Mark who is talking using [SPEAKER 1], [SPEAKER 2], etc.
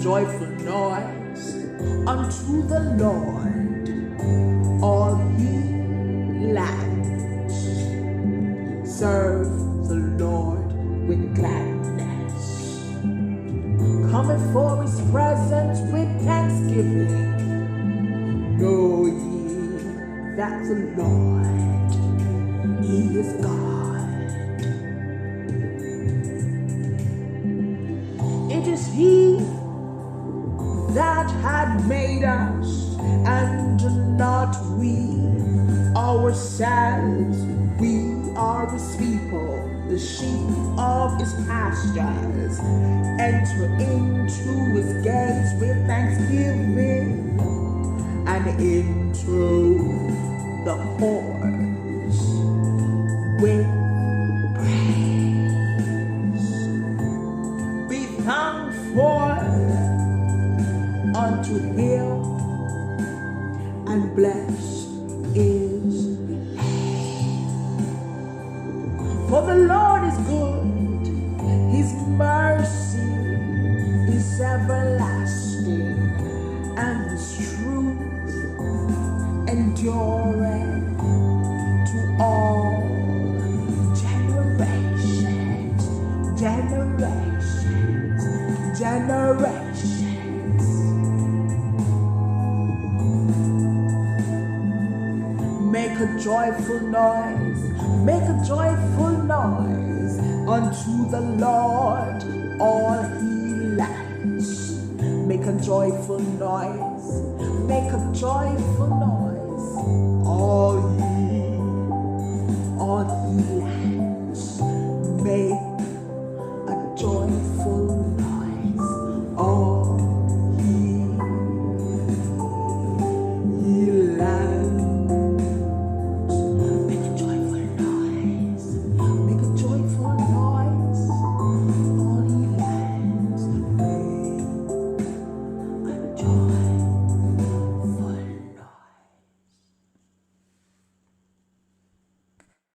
[SPEAKER 1] joyful noise unto the Lord, all ye lands. Serve the Lord with gladness. Come before his presence with thanksgiving. Know ye that the Lord, he is God. It is he that had made us, and not we ourselves. We are his people, the sheep of his pastures. Enter into his gates with thanksgiving, and into the courts with praise. Be thankful unto him, and bless his name. For the Lord is good, his mercy is everlasting, and his truth endureth to all generations, generations, generations. Make a joyful noise, make a joyful noise unto the Lord, all ye lands. Make a joyful noise, make a joyful noise.